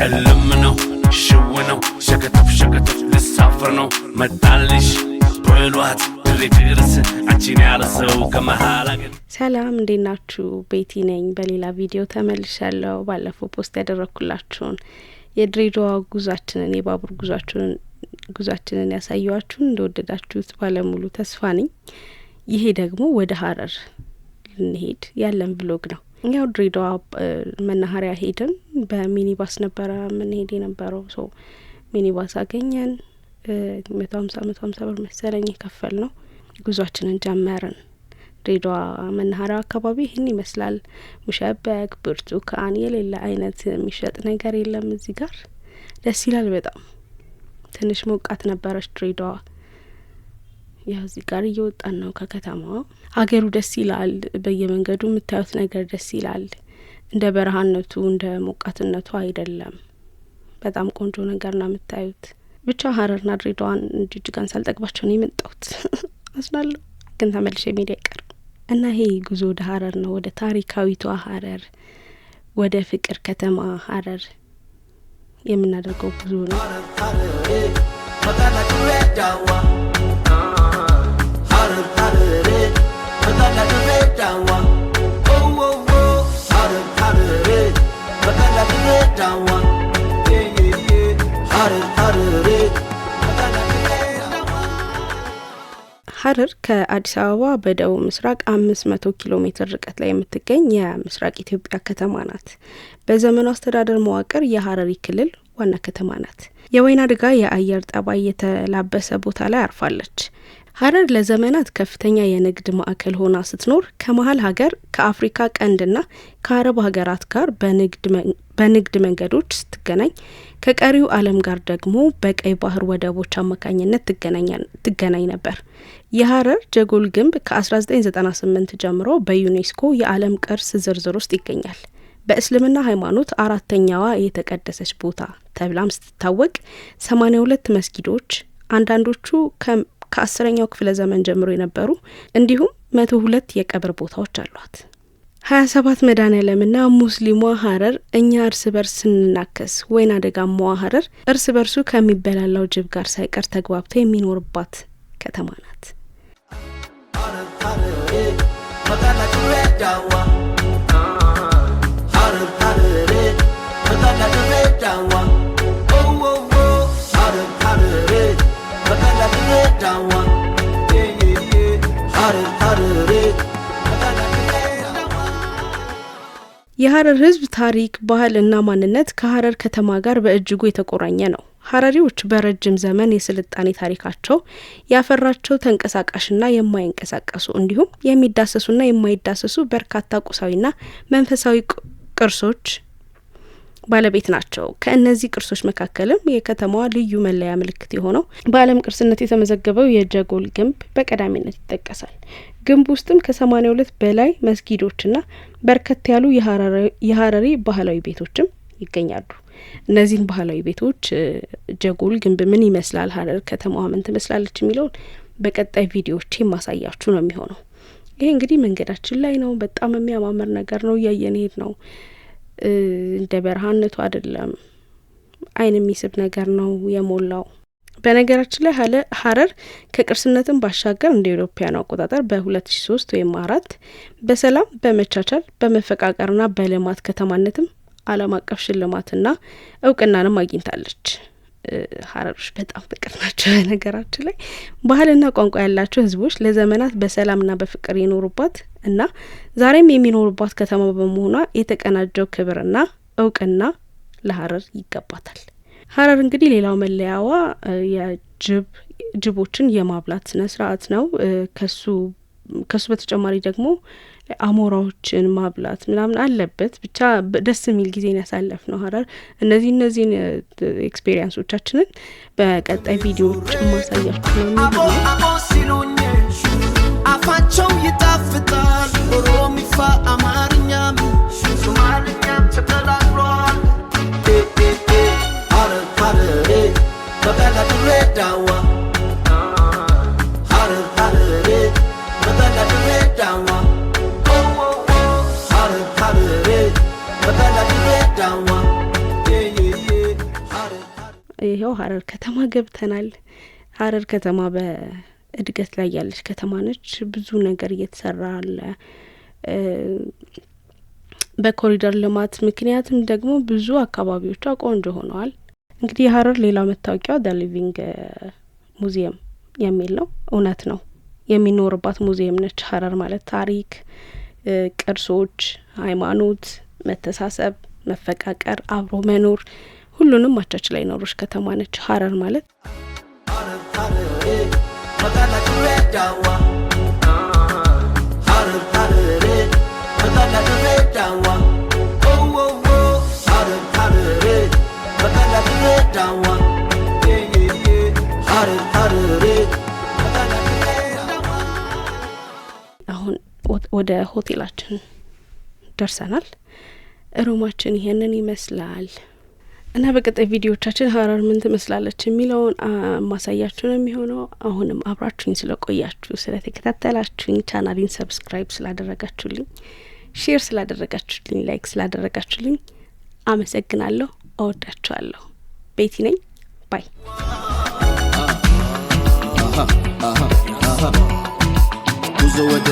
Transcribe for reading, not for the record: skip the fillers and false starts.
هلمنا شونو شكتف للسافرنو متعلش بلوات دريكرس አንቺን ያረሰው ከመሃላገ ሰላም እንዴት ናችሁ? ቤቲ ነኝ። በሌላ ቪዲዮ ተመልሻለሁ። ባለፈው ፖስት ያደረኩላችሁን የድሬዳዋ ጉዟችንን የባቡር ጉዟችንን ያሳየዋችሁን እንደወደዳችሁት ባለሙሉ ተስፋ ነኝ። ይሄ ደግሞ ወደ ሀረር ልንሄድ ያለን ብሎግ ነው። ያው ድሬዳዋ መናኸሪያ ሄደን በሚኒባስ ነበረ ምን ሄድ የነበረው ሶ ሚኒባስ አገኘን 150 ብር መሰለኝ ከፈል ነው። ጉዟችንን ጀመርን። ድሬዳዋ መናኸሪያ አካባቢ ይህን ይመስላል። ሙሸበክ ብርቱካን የሌላ አይነት የሚሸጥ ነገር የለም እዚህ ጋር። ደስ ይላል በጣም። ትንሽ ሞቃት ነበረች ድሬዳዋ። ያው እዚህ ጋር እየወጣን ነው ከከተማው። አገሩ ደስ ይላል። በየመንገዱ የምታዩት ነገር ደስ ይላል። እንደ በረሃነቱ እንደ ሞቃትነቱ አይደለም። በጣም ቆንጆ ነገር ነው የምታዩት። ብቻ ሀረርና ድሬዳዋን ጅጅጋን ሳልጠግባቸው ነው የመጣሁት። አስናለሁ ግን ተመልሼ መሄድ አይቀርም እና ይሄ ጉዞ ወደ ሀረር ነው። ወደ ታሪካዊቷ ሀረር፣ ወደ ፍቅር ከተማ ሀረር የምናደርገው ጉዞ ነው። ሀረር ከአዲስ አበባ በደቡብ ምስራቅ 500 ኪሎ ሜትር ርቀት ላይ የምትገኝ የምስራቅ ኢትዮጵያ ከተማ ናት። በዘመኑ አስተዳደር መዋቅር የሀረሪ ክልል ዋና ከተማ ናት። የወይና ደጋ የአየር ጠባይ የተላበሰ ቦታ ላይ አርፋለች። ሀረር ለዘመናት ከፍተኛ የንግድ ማዕከል ሆና ስትኖር ከመሀል ሀገር ከአፍሪካ ቀንድና ከአረብ ሀገራት ጋር በንግድ መንገዶች ስትገናኝ ከቀሪው ዓለም ጋር ደግሞ በቀይ ባህር ወደቦች አማካኝነት ትገናኝ ነበር። የሀረር ጀጎል ግንብ ከ1998 ጀምሮ በዩኔስኮ የዓለም ቅርስ ዝርዝር ውስጥ ይገኛል። በእስልምና ሃይማኖት አራተኛዋ የተቀደሰች ቦታ ተብላም ስትታወቅ 82 መስጊዶች፣ አንዳንዶቹ ከ10ኛው ክፍለ ዘመን ጀምሮ የነበሩ እንዲሁም 102 የቀብር ቦታዎች አሏት። 27 መድኃኔዓለምና ሙስሊሟ ሀረር እኛ እርስ በርስ ስንናከስ ወይና ደጋማዋ ሀረር እርስ በርሱ ከሚበላላው ጅብ ጋር ሳይቀር ተግባብተው የሚኖርባት ከተማ ናት። የሀረር ሕዝብ ታሪክ፣ ባህልና ማንነት ከሀረር ከተማ ጋር በእጅጉ የተቆራኘ ነው። ሀረሪዎች በረጅም ዘመን የስልጣኔ ታሪካቸው ያፈራቸው ተንቀሳቃሽና የማይንቀሳቀሱ እንዲሁም የሚዳሰሱና የማይዳሰሱ በርካታ ቁሳዊና መንፈሳዊ ቅርሶች ባለቤት ናቸው። ከእነዚህ ቅርሶች መካከልም የከተማዋ ልዩ መለያ ምልክት የሆነው በዓለም ቅርስነት የተመዘገበው የጀጎል ግንብ በቀዳሚነት ይጠቀሳል። ግንብ ውስጥም ከ82 በላይ መስጊዶችና በርከት ያሉ የሀረሪ ባህላዊ ቤቶችም ይገኛሉ። እነዚህን ባህላዊ ቤቶች ጀጎል ግንብ ምን ይመስላል፣ ሀረር ከተማዋ ምን ትመስላለች የሚለውን በቀጣይ ቪዲዮዎች ማሳያችሁ ነው የሚሆነው። ይሄ እንግዲህ መንገዳችን ላይ ነው። በጣም የሚያማምር ነገር ነው። እያየን ሄድ ነው። እንደ በረሃነቱ አይደለም፣ አይን የሚስብ ነገር ነው የሞላው። በነገራችን ላይ ሀረር ከቅርስነትም ባሻገር እንደ ኢትዮጵያውያኑ አቆጣጠር በ2003 ወይም 4 በሰላም በመቻቻል በመፈቃቀርና በልማት ከተማነትም ዓለም አቀፍ ሽልማትና እውቅናንም አግኝታለች። ሀረሮች በጣም ፍቅር ናቸው። በነገራችን ላይ ባህልና ቋንቋ ያላቸው ህዝቦች ለዘመናት በሰላምና በፍቅር የኖሩባት እና ዛሬም የሚኖሩባት ከተማ በመሆኗ የተቀናጀው ክብርና እውቅና ለሀረር ይገባታል። ሀረር እንግዲህ ሌላው መለያዋ የጅቦችን የማብላት ስነ ስርዓት ነው። ከሱ በተጨማሪ ደግሞ አሞራዎችን ማብላት ምናምን አለበት። ብቻ ደስ የሚል ጊዜን ያሳለፍ ነው ሀረር። እነዚህን ኤክስፔሪንሶቻችንን በቀጣይ ቪዲዮዎች ማሳያችሁ ነው። አፋቸው ይጣፍጣል ኦሮሚፋ አማርኛም ሶማሊኛም ተቀላቅሏል። ሀረር በቀላ ድሬዳዋ ሀረር በቀላ ድሬዳዋ ሀረር በቀላ ድሬዳዋ ይሄው ሀረር ከተማ ገብተናል። ሀረር ከተማ በእድገት ላይ ያለች ከተማ ነች። ብዙ ነገር እየተሰራ አለ። በኮሪደር ልማት ምክንያትም ደግሞ ብዙ አካባቢዎቿ ቆንጆ ሆነዋል። እንግዲህ የሀረር ሌላ መታወቂያ ዘ ሊቪንግ ሙዚየም የሚል ነው። እውነት ነው፣ የሚኖርባት ሙዚየም ነች ሀረር ማለት። ታሪክ፣ ቅርሶች፣ ሃይማኖት፣ መተሳሰብ፣ መፈቃቀር፣ አብሮ መኖር ሁሉንም ማቻች ላይ ኖሮች ከተማ ነች ሀረር ማለት። አሁን ወደ ሆቴላችን ደርሰናል። ሩማችን ይሄንን ይመስላል እና በቀጣይ ቪዲዮቻችን ሀረር ምን ትመስላለች የሚለውን ማሳያችሁ ነው የሚሆነው። አሁንም አብራችሁኝ ስለቆያችሁ፣ ስለተከታተላችሁኝ፣ ቻናሌን ሰብስክራይብ ስላደረጋችሁልኝ፣ ሼር ስላደረጋችሁልኝ፣ ላይክ ስላደረጋችሁልኝ አመሰግናለሁ። እወዳችኋለሁ። ቤቲ ነኝ። ባይ ጉዞ ወደ